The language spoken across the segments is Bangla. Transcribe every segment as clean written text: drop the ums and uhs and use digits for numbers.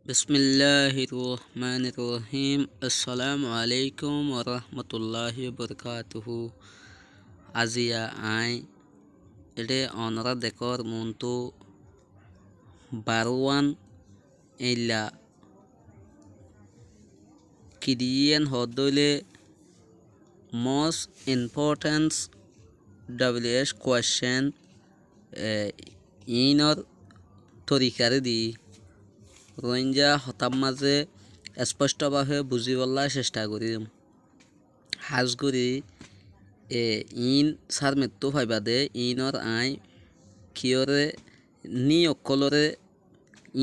बिस्मिल्लाहिर्रहमानिर्रहीम अस्सलामु अलैकुम वरहमतुल्लाहि वबरकातुहु আজিয়া আই এডে অনরা দেখর মন্তু বারওয়ান ইল্লা কিদিয়েন হদলে most important WH question ইনর তরিকারে দি রোহিঙ্গা হতাম মাঝে স্পষ্টভাবে বুঝিবলার চেষ্টা করিম হাজগুড়ি ইন সার মৃত্যু ফাইবাদে ইনর আই কিয়রে নি অকলরে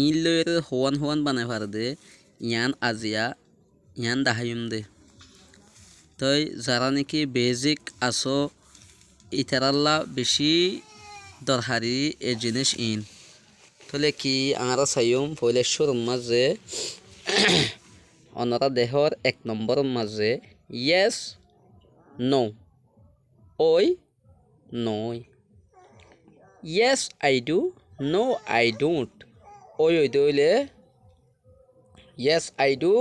ইন লয়রে হওয়ান হওয়ান বানাই ফারদে ইয়ান আজিয়া ইয়ান দাহাইম দে তই যারা নাকি বেজিক আসো ইতারাল্লা বেশি দরকারি এ জিনিস ইন তলে কি আমরা চাইম পয়লেশ্বর মাঝে অনরা দেহর এক নম্বর মাঝে ইয়েস নো ওই নয় yes I do no I don't ওই দইলে ইয়েস আই ডু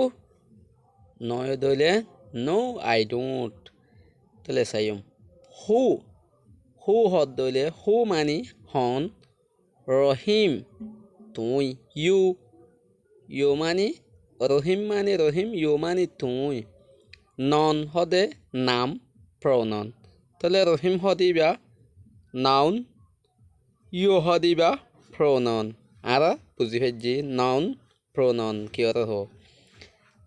নয় দইলে নো আই ডোন্ট তলে চাইম হু হদ দইলে হু মানি হন রহিম তুই you money Rahim money Rahim you মানি তুই নন হদে নাম প্রনন তাহলে রহিম হদিবা নাউন ইউ হদিবা প্রনন আর বুঝি ফেজি নাউন প্রনন কি অর্থ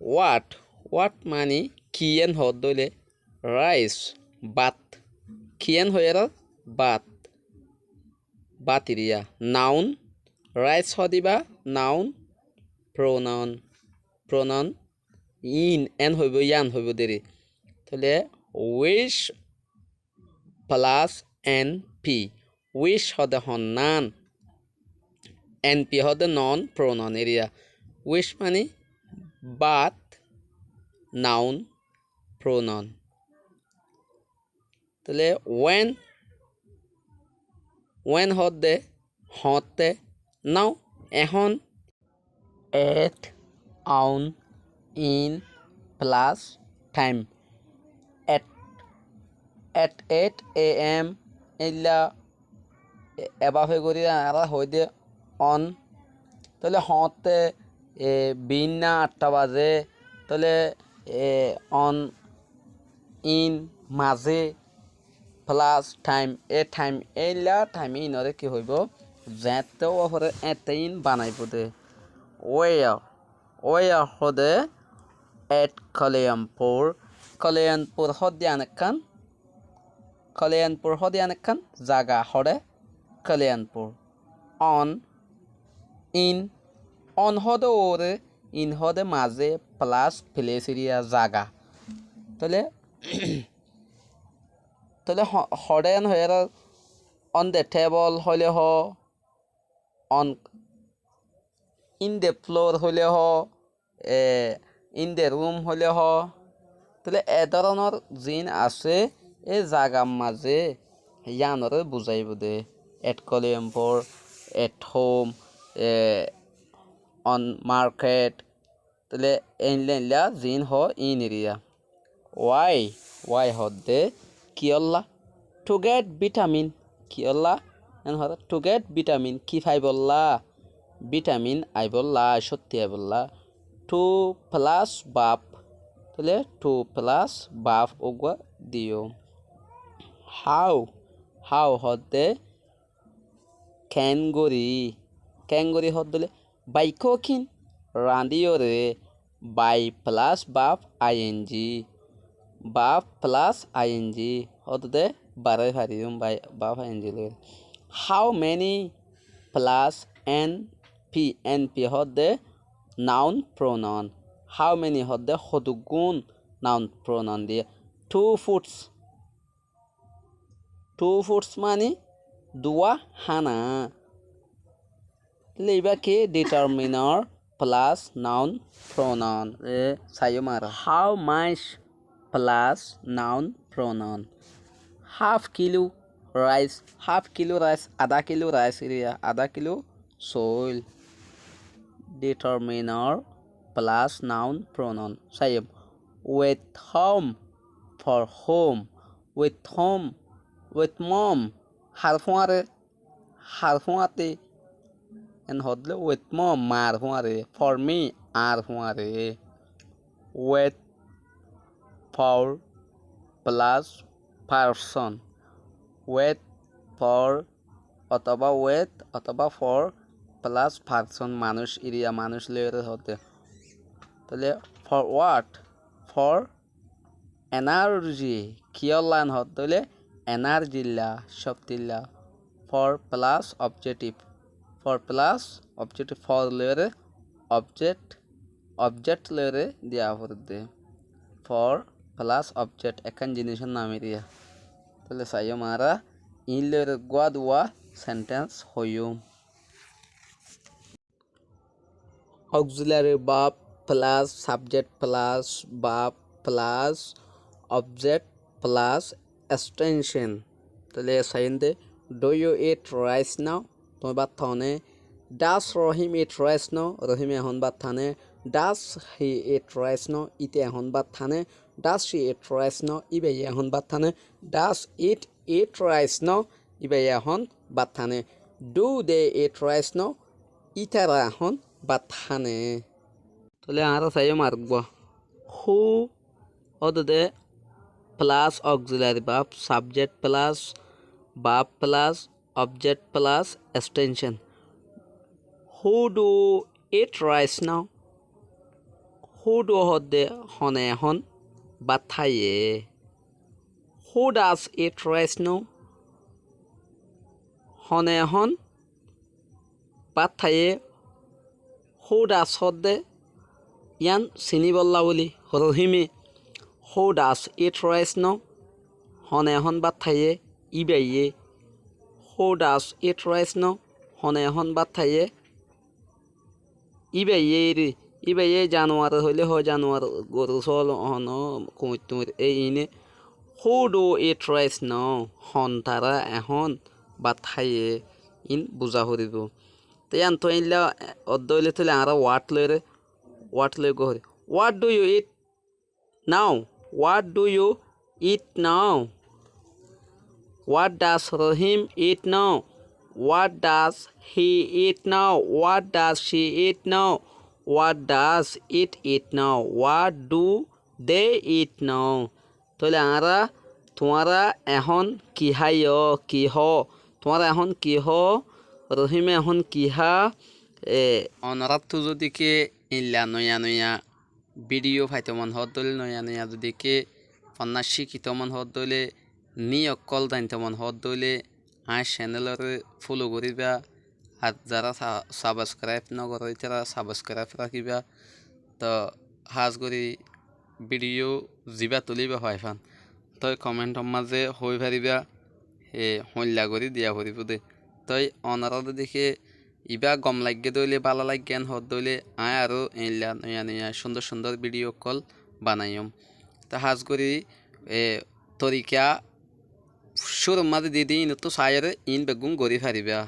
ওয়াট মানি কিয়েন হদ দইলে রাইস বাত কিয়েন হয়ে বাত ইরিয়া নাউন রাইস হদিবা নাউন প্রনন ইন এন হইব ইয়ান হইব দেরি তাহলে উইশ প্লাস এন পি উইশ হদে হন্নান এন পি হদে নন প্রনন এরিয়া উইশ মানে বাত নাউন প্রনন তাহলে ওয়েন হদে হতে নাও এখন এট আউন in plus time at 8 AM ইল্লা এবাফে করি আর হই দে অন তাহলে হতে বিনা 8টা বাজে তাহলে অন ইন মাঝে প্লাস টাইম টাইম ইল্লা টাইম ইনরে কি হইব যেতেও ওপরে ইন বানাইব দে ওয়া হদে এট কলিয়ানপুর হদিয়ান কান জাগা হরে কলিয়ানপুর অন হদে ওরে ইন হদে মাঝে প্লাস প্লেস এরিয়া জাগা তাহলে হরেন হয়ে অন দ্য টেবল হলে অন ইন দ্য ফ্লোর হলে ইন দ্য রুম হলে তাহলে এ ধরনের জিন আছে এই জাগার মাঝে ইয়ানরে বুঝাইব দে at Kaliampur at home on market তাহলে এনলা জিন ইন এরিয়া ওয়াই হদে কিয়ল্লা টু গেট ভিটামিন কিয়ল্লা টু গেট ভিটামিন কি ফাইবল্লা ভিটামিন আইবল্লা সত্যি আইবল্লা টু প্লাস বাপ তাহলে টু প্লাস বাপ ওগুয়া দিও হাউ হদে ক্যাঙ্গরি হদলে বাই কুকিং রাঁধিও রে বাই প্লাস বাপ আইএনজি হদে বারে ফারিম বাই বাপ আইএনজি লে how many plus N P হদে নাউন প্রোনাউন হাউ মেনি হদে হদুগুণ নাউন প্রোনাউন দিয়ে টু ফুটস মানে দুয়া হানা লেবা কে ডিটারমিনার প্লাস নাউন প্রোনাউন সাইমার হাউ মাইস plus noun pronoun half kilo rice আধা কিলো রাইস এরিয়া আধা kilo soil determiner plus noun pronoun sayım with whom for whom with whom with mom harfuare and hodle with mom marfuare for me arfuare with for plus person with for অথবা with অথবা for প্লাস পার্সন মানুষ এরিয়া মানুষ লেয়ারে হতে তাহলে for what for এনার্জি কিয়লান হতে হলে এনার্জিলা শক্তিলা for plus objective for লেয়ারে অবজেক্ট লেয়ারে দেওয়া হতে for plus object এখান জিনিসের নাম এরিয়া তাহলে সাইও মারা ইন লেয়ারে গোয়া সেন্টেন্স হইও auxiliary verb plus subject plus verb plus object plus extension তাহলে সাইন্দে do you eat rice now তুমি ভাত খাওনে does Rohim eat rice now রহিম এখন ভাত খানে does he eat rice now ইতে এখন ভাত খানে does she eat rice now ইবে এখন ভাত খানে does it eat rice now ইবে এখন ভাত খানে do they eat rice now ইতারা এখন বাথানে তাহলে আরো চাইও মারব who অদে plus auxiliary verb subject plus verb plus object plus extension who do eat rice now who do হদে হনে এখন বাথায়ে who does eat rice now হনে এখন বাথায়ে who does হদে ইয়ান চিনি বল্লা বলি রহিমে who does eat rice now হনে এখন বাথায়ে ইবাইয়ে who does eat rice now হনে এখন বাথায়ে ইবাইয়ে জানোয়ার হইলে হয় জানোয়ার গরু চল হন কুমির এই ইনে who do eat rice now হন তারা এখন বাথায়ে ইন বুঝা হরিব তো ইয়ান তো ইনলা অদ্দইলে তলে আরা ওয়াট লয় গহরে what do you eat now what do you eat now what does Rohim eat now what does he eat now what does she eat now what does it eat now what do they eat now তাহলে আরা তোমারা এখন কি হাইও কি হ তোমারা এখন কি হ রহিমে এখন কি হা অনরাতো যদি কে ইল্লা নয়া ভিডিও ফাইতে মন হত দলে নয়া যদি কে পন্নাস শিখিত মন হত দলে নি অকল জানতে মন হত দলে আর চ্যানেলের ফলো করিবা আর যারা সাবস্ক্রাইব নকরে তারা সাবস্ক্রাইব রাখিবা তো হাজ করি ভিডিও যিবা তুলিবা হয় ফান তই কমেন্টর মাঝে হই পারিবা হল্লা করে দিয়া করিব দে তই অনারাতে দেখে ইবা গম লাগে দইলে ভালো লাগেন হত দইলে আয় আরো এলা নয়া সুন্দর ভিডিও কল বানাইম তা হাজ করি তরিকা শুরু মাঝে দিদি তো সায়রে ইন বেগুন গড়ি ফারিবা